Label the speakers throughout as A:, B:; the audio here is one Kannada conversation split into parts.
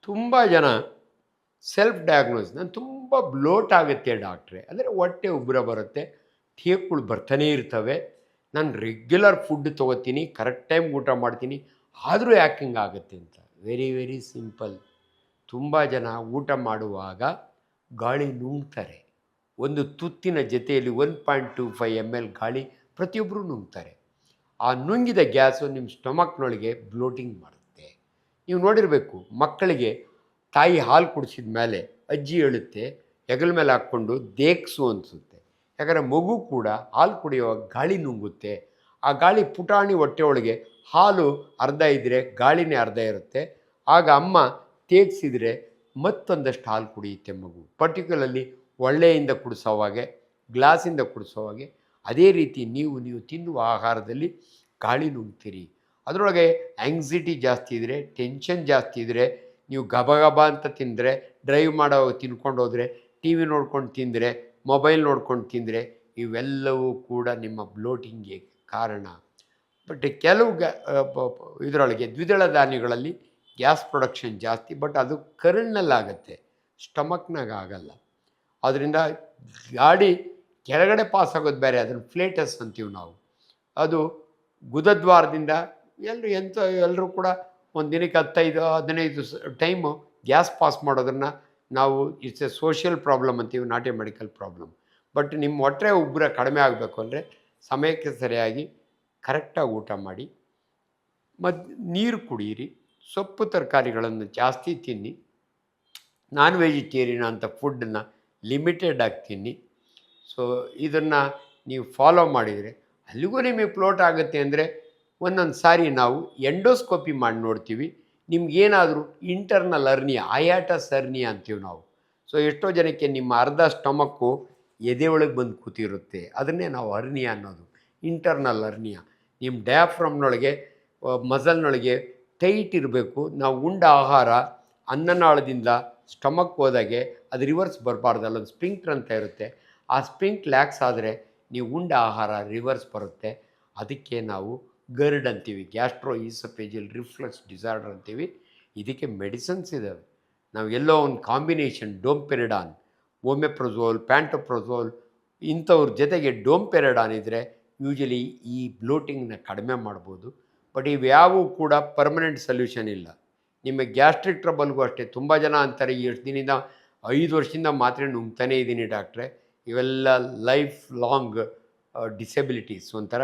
A: ತುಂಬ ಜನ ಸೆಲ್ಫ್ ಡಯಾಗ್ನೋಸ್ ನಾನು ತುಂಬ ಬ್ಲೋಟ್ ಆಗುತ್ತೆ ಡಾಕ್ಟ್ರೆ, ಅಂದರೆ ಹೊಟ್ಟೆ ಉಬ್ಬರ ಬರುತ್ತೆ, ಥೇಕ್ಗಳು ಬರ್ತಾನೇ ಇರ್ತವೆ, ನಾನು ರೆಗ್ಯುಲರ್ ಫುಡ್ ತೊಗೋತೀನಿ, ಕರೆಕ್ಟ್ ಟೈಮ್ ಊಟ ಮಾಡ್ತೀನಿ, ಆದರೂ ಯಾಕೆ ಹಿಂಗೆ ಆಗುತ್ತೆ ಅಂತ. Very very simple. ತುಂಬ ಜನ ಊಟ ಮಾಡುವಾಗ ಗಾಳಿ ನುಂಗ್ತಾರೆ. ಒಂದು ತುತ್ತಿನ ಜೊತೆಯಲ್ಲಿ 1.25 ml ಗಾಳಿ ಪ್ರತಿಯೊಬ್ಬರೂ ನುಂಗ್ತಾರೆ. ಆ ನುಂಗಿದ ಗ್ಯಾಸು ನಿಮ್ಮ ಸ್ಟೊಮಕ್ನೊಳಗೆ ಬ್ಲೋಟಿಂಗ್ ಮಾಡುತ್ತೆ. ನೀವು ನೋಡಿರಬೇಕು, ಮಕ್ಕಳಿಗೆ ತಾಯಿ ಹಾಲು ಕುಡಿಸಿದ ಮೇಲೆ ಅಜ್ಜಿ ಹೇಳುತ್ತೆ ಹೆಗಲ ಮೇಲೆ ಹಾಕ್ಕೊಂಡು ದೇಕ್ಸು ಅನಿಸುತ್ತೆ. ಯಾಕಂದರೆ ಮಗು ಕೂಡ ಹಾಲು ಕುಡಿಯುವಾಗ ಗಾಳಿ ನುಂಗುತ್ತೆ. ಆ ಗಾಳಿ ಪುಟಾಣಿ ಹೊಟ್ಟೆ ಒಳಗೆ ಹಾಲು ಅರ್ಧ ಇದ್ದರೆ ಗಾಳಿನೇ ಅರ್ಧ ಇರುತ್ತೆ. ಆಗ ಅಮ್ಮ ತೇಗ್ಸಿದರೆ ಮತ್ತೊಂದಷ್ಟು ಹಾಲು ಕುಡಿಯುತ್ತೆ ಮಗು. ಪರ್ಟಿಕ್ಯುಲರ್ಲಿ ಒಳ್ಳೆಯಿಂದ ಕುಡಿಸೋವಾಗೆ, ಗ್ಲಾಸಿಂದ ಕುಡಿಸೋವಾಗೆ. ಅದೇ ರೀತಿ ನೀವು ತಿನ್ನುವ ಆಹಾರದಲ್ಲಿ ಗಾಳಿ ನುಂಗ್ತೀರಿ. ಅದರೊಳಗೆ ಆ್ಯಂಗ್ಸಿಟಿ ಜಾಸ್ತಿ ಇದ್ದರೆ, ಟೆನ್ಷನ್ ಜಾಸ್ತಿ ಇದ್ದರೆ, ನೀವು ಗಬ ಅಂತ ತಿಂದರೆ, ಡ್ರೈವ್ ಮಾಡೋ ತಿನ್ಕೊಂಡು ಹೋದರೆ, ಟಿ ವಿ ನೋಡ್ಕೊಂಡು ತಿಂದರೆ, ಮೊಬೈಲ್ ನೋಡ್ಕೊಂಡು ತಿಂದರೆ, ಇವೆಲ್ಲವೂ ಕೂಡ ನಿಮ್ಮ ಬ್ಲೋಟಿಂಗ್ಗೆ ಕಾರಣ. ಬಟ್ ಕೆಲವು ಇದರೊಳಗೆ ದ್ವಿದಳ ಧಾನ್ಯಗಳಲ್ಲಿ ಗ್ಯಾಸ್ ಪ್ರೊಡಕ್ಷನ್ ಜಾಸ್ತಿ, ಬಟ್ ಅದು ಕರುಳಿನಲ್ಲಾಗತ್ತೆ, ಸ್ಟಮಕ್ನಾಗ ಆಗಲ್ಲ. ಅದರಿಂದ ಗಾಡಿ ಕೆಳಗಡೆ ಪಾಸ್ ಆಗೋದು ಬೇರೆ, ಅದನ್ನು ಫ್ಲೇಟಸ್ ಅಂತೀವಿ ನಾವು. ಅದು ಗುದದ್ವಾರದಿಂದ ಎಲ್ಲರೂ ಕೂಡ ಒಂದು ದಿನಕ್ಕೆ 15 ಟೈಮು ಗ್ಯಾಸ್ ಪಾಸ್ ಮಾಡೋದನ್ನು ನಾವು ಇಟ್ಸ್ ಎ ಸೋಷಿಯಲ್ ಪ್ರಾಬ್ಲಮ್ ಅಂತೀವಿ, not A medical problem. But ನಿಮ್ಮ ಹೊಟ್ಟೆ ಉಬ್ಬರ ಕಡಿಮೆ ಆಗಬೇಕು ಅಂದರೆ ಸಮಯಕ್ಕೆ ಸರಿಯಾಗಿ ಕರೆಕ್ಟಾಗಿ ಊಟ ಮಾಡಿ, ನೀರು ಕುಡಿಯಿರಿ, ಸೊಪ್ಪು ತರಕಾರಿಗಳನ್ನು ಜಾಸ್ತಿ ತಿನ್ನಿ, ನಾನ್ ವೆಜಿಟೇರಿಯನ್ ಅಂತ ಫುಡ್ಡನ್ನು ಲಿಮಿಟೆಡಾಗಿ ತಿನ್ನಿ. ಸೊ ಇದನ್ನು ನೀವು ಫಾಲೋ ಮಾಡಿದರೆ ಅಲ್ಲಿಗೂ ನಿಮಗೆ ಫ್ಲೋಟ್ ಆಗುತ್ತೆ. ಅಂದರೆ ಒಂದೊಂದು ಸಾರಿ ನಾವು ಎಂಡೋಸ್ಕೋಪಿ ಮಾಡಿ ನೋಡ್ತೀವಿ, ನಿಮ್ಗೇನಾದರೂ ಇಂಟರ್ನಲ್ ಹರ್ನಿಯಾ, ಅಯಾಟಸ್ ಹರ್ನಿಯಾ ಅಂತೀವಿ ನಾವು. ಸೊ ಎಷ್ಟೋ ಜನಕ್ಕೆ ನಿಮ್ಮ ಅರ್ಧ ಸ್ಟಮಕ್ಕು ಎದೆ ಒಳಗೆ ಬಂದು ಕೂತಿರುತ್ತೆ, ಅದನ್ನೇ ನಾವು ಹರ್ನಿಯಾ ಅನ್ನೋದು, ಇಂಟರ್ನಲ್ ಹರ್ನಿಯಾ. ನಿಮ್ಮ ಡಯಾಫ್ರಮ್ನೊಳಗೆ ಮಸಲ್ನೊಳಗೆ ಟೈಟ್ ಇರಬೇಕು. ನಾವು ಉಂಡ ಆಹಾರ ಅನ್ನನಾಳದಿಂದ ಸ್ಟಮಕ್ ಹೋದಾಗೆ ಅದು ರಿವರ್ಸ್ ಬರಬಾರ್ದು, ಅಲ್ಲೊಂದು ಸ್ಪಿಂಕ್ಟರ್ ಅಂತ ಇರುತ್ತೆ. ಆ ಸ್ಪಿಂಕ್ ಲ್ಯಾಕ್ಸ್ ಆದರೆ ನೀವು ಉಂಡ ಆಹಾರ ರಿವರ್ಸ್ ಬರುತ್ತೆ. ಅದಕ್ಕೆ ನಾವು ಗರ್ಡ್ ಅಂತೀವಿ, ಗ್ಯಾಸ್ಟ್ರೋ ಈಸೋಫೇಜಿಯಲ್ ರಿಫ್ಲಕ್ಸ್ ಡಿಸಾರ್ಡರ್ ಅಂತೀವಿ. ಇದಕ್ಕೆ ಮೆಡಿಸನ್ಸ್ ಇದ್ದಾವೆ. ನಾವು ಎಲ್ಲೋ ಒಂದು ಕಾಂಬಿನೇಷನ್ ಡೋಂಪೆರಿಡಾನ್, ಓಮೆಪ್ರೊಝೋಲ್, ಪ್ಯಾಂಟೊಪ್ರೊಝೋಲ್ ಇಂಥವ್ರ ಜೊತೆಗೆ ಡೋಂಪೆರಿಡಾನ್ ಇದ್ದರೆ ಯೂಶಲಿ ಈ ಬ್ಲೋಟಿಂಗ್ನ ಕಡಿಮೆ ಮಾಡ್ಬೋದು. ಬಟ್ ಇವ್ಯಾವೂ ಕೂಡ ಪರ್ಮನೆಂಟ್ ಸೊಲ್ಯೂಷನ್ ಇಲ್ಲ. ನಿಮಗೆ ಗ್ಯಾಸ್ಟ್ರಿಕ್ ಟ್ರಬಲ್ಗೂ ಅಷ್ಟೇ ತುಂಬ ಜನ ಅಂತಾರೆ, ಎಷ್ಟು ದಿನದಿಂದ 5 ವರ್ಷದಿಂದ ಮಾತ್ರೆ ನುಂಗ್ತಾನೇ ಇದ್ದೀನಿ ಡಾಕ್ಟ್ರೆ. ಇವೆಲ್ಲ ಲೈಫ್ ಲಾಂಗ್ ಡಿಸೆಬಿಲಿಟೀಸ್ ಒಂಥರ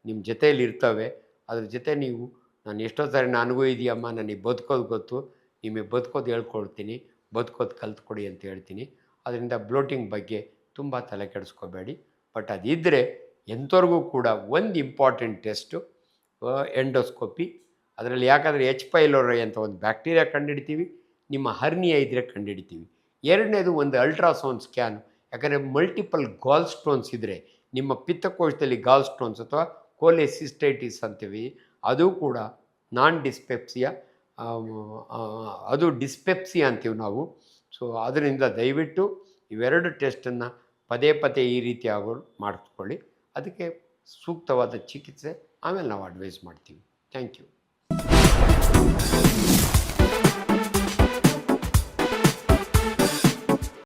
A: ನಿಮ್ಮ ಜೊತೆಯಲ್ಲಿ ಇರ್ತವೆ. ಅದ್ರ ಜೊತೆ ನೀವು, ನಾನು ಎಷ್ಟೋ ಸಾರಿ ನನಗೂ ಇದೆಯಮ್ಮ, ನನಗೆ ಬದುಕೋದು ಗೊತ್ತು, ನಿಮಗೆ ಬದುಕೋದು ಹೇಳ್ಕೊಳ್ತೀನಿ, ಬದುಕೋದು ಕಲ್ತ್ಕೊಡಿ ಅಂತ ಹೇಳ್ತೀನಿ. ಅದರಿಂದ ಬ್ಲೋಟಿಂಗ್ ಬಗ್ಗೆ ತುಂಬ ತಲೆ ಕೆಡಿಸ್ಕೋಬೇಡಿ. ಬಟ್ ಅದಿದ್ದರೆ ಎಂಥವ್ರಿಗೂ ಕೂಡ ಒಂದು ಇಂಪಾರ್ಟೆಂಟ್ ಟೆಸ್ಟು ಎಂಡೋಸ್ಕೋಪಿ. ಅದರಲ್ಲಿ ಯಾಕಂದರೆ H. ಪೈಲೋರಿ ಅಂತ ಒಂದು ಬ್ಯಾಕ್ಟೀರಿಯಾ ಕಂಡುಹಿಡಿತೀವಿ, ನಿಮ್ಮ ಹರ್ನಿಯಾ ಇದ್ದರೆ ಕಂಡುಹಿಡಿತೀವಿ. ಎರಡನೇದು ಒಂದು ಅಲ್ಟ್ರಾಸೌಂಡ್ ಸ್ಕ್ಯಾನ್. ಯಾಕಂದರೆ ಮಲ್ಟಿಪಲ್ ಗಾಲ್ ಸ್ಟೋನ್ಸ್ ಇದ್ದರೆ, ನಿಮ್ಮ ಪಿತ್ತಕೋಶದಲ್ಲಿ ಗಾಲ್ ಸ್ಟೋನ್ಸ್ ಅಥವಾ ಕೋಲೆಸಿಸ್ಟೈಟಿಸ್ ಅಂತೀವಿ, ಅದು ಕೂಡ ನಾನ್ ಡಿಸ್ಪೆಪ್ಸಿಯಾ, ಅದು ಡಿಸ್ಪೆಪ್ಸಿಯಾ ಅಂತೀವಿ ನಾವು. ಸೊ ಅದರಿಂದ ದಯವಿಟ್ಟು ಇವೆರಡು ಟೆಸ್ಟನ್ನು ಪದೇ ಈ ರೀತಿ ಆಗೋರು ಮಾಡಿಸ್ಕೊಳ್ಳಿ. ಅದಕ್ಕೆ ಸೂಕ್ತವಾದ ಚಿಕಿತ್ಸೆ ಆಮೇಲೆ ನಾವು ಅಡ್ವೈಸ್ ಮಾಡ್ತೀವಿ. Thank you.